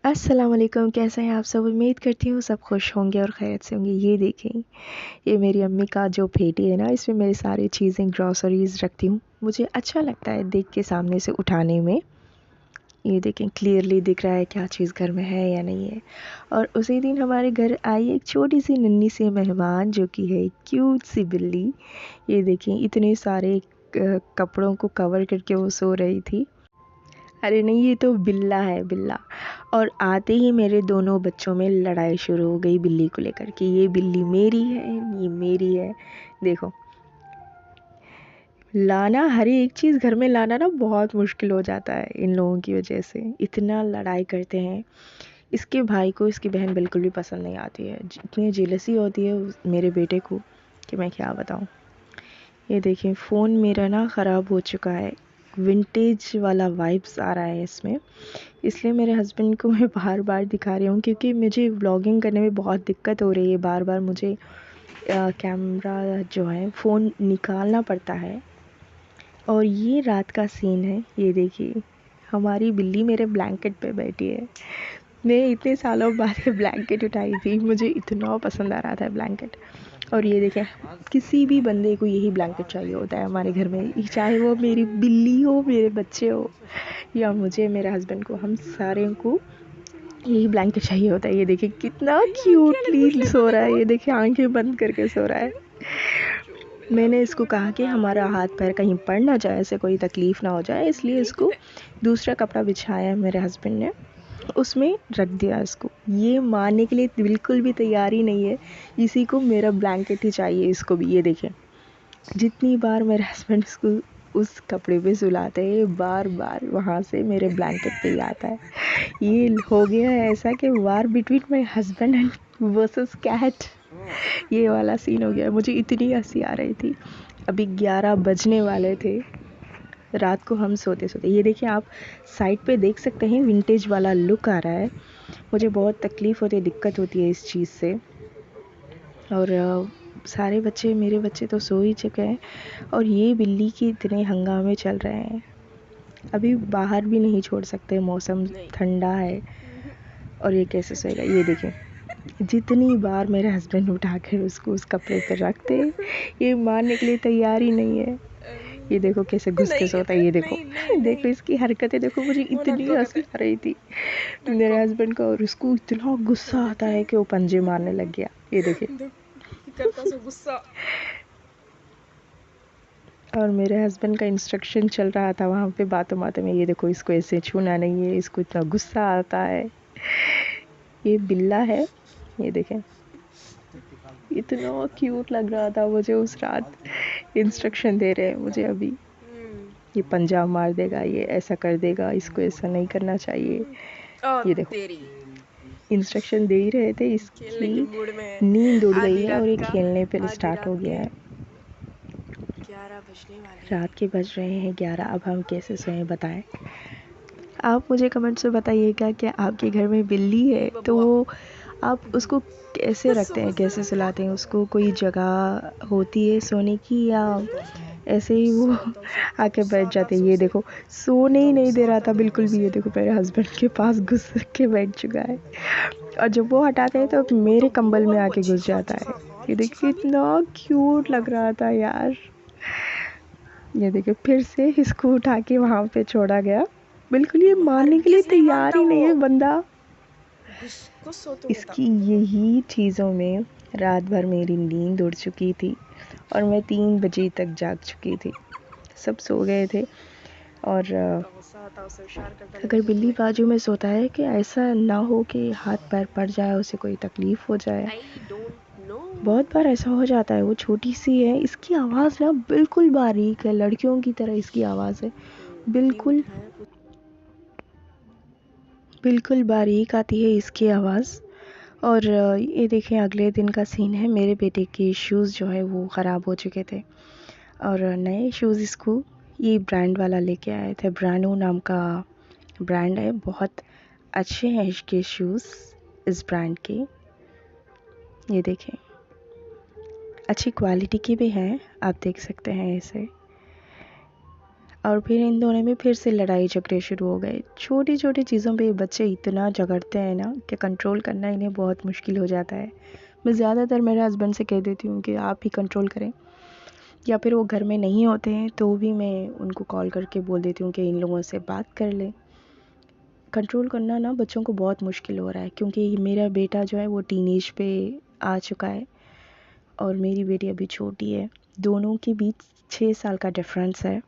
अस्सलाम वालेकुम। कैसे हैं आप सब? उम्मीद करती हूँ सब खुश होंगे और खैरियत से होंगे। ये देखें, ये मेरी अम्मी का जो पेटी है ना, इसमें मेरी सारी चीज़ें ग्रॉसरीज रखती हूँ। मुझे अच्छा लगता है देख के सामने से उठाने में। ये देखें, क्लियरली दिख रहा है क्या चीज़ घर में है या नहीं है। और उसी दिन हमारे घर आई एक छोटी सी नन्ही सी मेहमान, जो कि है क्यूट सी बिल्ली। ये देखें, इतने सारे कपड़ों को कवर करके वो सो रही थी। अरे नहीं, ये तो बिल्ला है, बिल्ला। और आते ही मेरे दोनों बच्चों में लड़ाई शुरू हो गई बिल्ली को लेकर कि ये बिल्ली मेरी है, ये मेरी है। देखो, लाना हर एक चीज़ घर में लाना ना बहुत मुश्किल हो जाता है इन लोगों की वजह से। इतना लड़ाई करते हैं। इसके भाई को इसकी बहन बिल्कुल भी पसंद नहीं आती है। इतनी जेलसी होती है मेरे बेटे को कि मैं क्या बताऊँ। ये देखिए, फ़ोन मेरा ना ख़राब हो चुका है। विंटेज वाला वाइब्स आ रहा है इसमें, इसलिए मेरे हस्बैंड को मैं बार बार दिखा रही हूँ, क्योंकि मुझे व्लॉगिंग करने में बहुत दिक्कत हो रही है। बार बार मुझे कैमरा जो है फ़ोन निकालना पड़ता है। और ये रात का सीन है। ये देखिए, हमारी बिल्ली मेरे ब्लैंकेट पे बैठी है। मैं इतने सालों बाद ये ब्लैंकेट उठाई थी, मुझे इतना पसंद आ रहा था ब्लैंकेट। और ये देखें, किसी भी बंदे को यही ब्लैंकेट चाहिए होता है हमारे घर में, चाहे वो मेरी बिल्ली हो, मेरे बच्चे हो, या मुझे, मेरे हस्बैंड को, हम सारे को यही ब्लैंकेट चाहिए होता है। ये देखिए कितना क्यूटली सो रहा है। ये देखिए, आंखें बंद करके सो रहा है। मैंने इसको कहा कि हमारा हाथ पैर कहीं पड़ ना जाए, ऐसे कोई तकलीफ़ ना हो जाए, इसलिए इसको दूसरा कपड़ा बिछाया मेरे हस्बैंड ने, उसमें रख दिया इसको। ये मानने के लिए बिल्कुल भी तैयार ही नहीं है। इसी को मेरा ब्लैंकेट ही चाहिए इसको भी। ये देखें, जितनी बार मेरे हस्बैंड इसको उस कपड़े पे सुलाते हैं, बार बार वहाँ से मेरे ब्लैंकेट पे ही आता है। ये हो गया है ऐसा कि war between my husband and versus cat, ये वाला सीन हो गया। मुझे इतनी हंसी आ रही थी। अभी 11 बजने वाले थे रात को, हम सोते सोते। ये देखिए, आप साइड पे देख सकते हैं, विंटेज वाला लुक आ रहा है। मुझे बहुत तकलीफ़ होती है, दिक्कत होती है इस चीज़ से। और सारे बच्चे, मेरे बच्चे तो सो ही चुके हैं, और ये बिल्ली के इतने हंगामे चल रहे हैं। अभी बाहर भी नहीं छोड़ सकते, मौसम ठंडा है, और ये कैसे सोएगा। ये देखें, जितनी बार मेरे हस्बैंड उठाकर उसको उस कपड़े पर रखते, ये मारने के लिए तैयार ही नहीं है। ये देखो कैसे घुस के सोता है। ये देखो, देखो इसकी हरकतें देखो। मुझे इतनी हंसी आ रही थी मेरे हस्बैंड को, और उसको इतना गुस्सा आता है कि वो पंजे मारने लग गया। ये देखिए, गुस्सा। और मेरे हस्बैंड का इंस्ट्रक्शन चल रहा था वहाँ पे बातों बातों में। ये देखो, इसको ऐसे छूना नहीं है, इसको इतना गुस्सा आता है। ये बिल्ला है। ये देखें, इतना क्यूट लग रहा था मुझे उस रात। इंस्ट्रक्शन दे रहे हैं मुझे अभी, ये पंजाब मार देगा, ये ऐसा कर देगा, इसको ऐसा नहीं करना चाहिए। ये देखो, तेरी इंस्ट्रक्शन दे ही रहे थे। खेलने के इसकी मूड में है। नींद उड़ गई आधी है रात और ये का खेलने पे आधी स्टार्ट हो रात गया के है। 11 बजने वाले रात हैं। के बज रहे हैं 11। अब हम कैसे सोएं बताएं। आप मुझे कमेंट्स में बताइएगा, क्या आपके घर में बिल्ली है तो बबुआ वो आप उसको कैसे रखते हैं, कैसे सुलाते हैं उसको? कोई जगह होती है सोने की, या ऐसे ही वो आके बैठ जाते हैं? ये देखो, सोने ही नहीं दे रहा था बिल्कुल भी। ये देखो, मेरे हस्बैंड के पास घुस के बैठ चुका है, और जब वो हटाते हैं तो वो मेरे तो कंबल में वो आके अच्छी घुस सा जाता अच्छा है। सा हाँ ये अच्छा देखिए, सा भी। इतना क्यूट लग रहा था यार। ये देखिए, फिर से इसको उठा के वहाँ पे छोड़ा गया। बिल्कुल ये मानने के लिए हरगिज नहीं तैयार मानता ही नहीं वो। है बंदा। गुस्सो तो होता। इसकी यही चीज़ों में रात भर मेरी नींद उड़ चुकी थी, और मैं 3 बजे तक जाग चुकी थी। सब सो गए थे। और गुस्सा आता उसे होशियार करता अगर लेकिन मूड बिल्ली में। बाजू में सोता है, कि ऐसा ना हो कि हाथ पैर पड़ जाए, उसे कोई तकलीफ़ हो जाए। I don't know. बहुत बार ऐसा हो जाता है। वो छोटी सी है, इसकी आवाज़ ना बिल्कुल बारीक है, लड़कियों की तरह इसकी आवाज़ है। बिल्कुल क्यूट है। बिल्कुल बारीक आती है इसकी आवाज़। और ये देखें, अगले दिन का सीन है। मेरे बेटे के शूज़ जो है वो ख़राब हो चुके थे, और नए शूज़ इसको ये ब्रांड वाला लेके आए थे। ब्रांडो नाम का ब्रांड है, बहुत अच्छे हैं इसके शूज़, इस ब्रांड के। ये देखें, अच्छी क्वालिटी के भी हैं, आप देख सकते हैं इसे। और फिर इन दोनों में फिर से लड़ाई झगड़े शुरू हो गए। छोटी छोटी चीज़ों पे बच्चे इतना झगड़ते हैं ना कि कंट्रोल करना इन्हें बहुत मुश्किल हो जाता है। मैं ज़्यादातर मेरे हस्बैंड से कह देती हूँ कि आप ही कंट्रोल करें, या फिर वो घर में नहीं होते हैं तो भी मैं उनको कॉल करके बोल देती हूँ कि इन लोगों से बात कर ले। कंट्रोल करना ना बच्चों को बहुत मुश्किल हो रहा है, क्योंकि मेरा बेटा जो है वो टीनेज पे आ चुका है और मेरी बेटी अभी छोटी है। दोनों के बीच 6 साल का डिफरेंस है।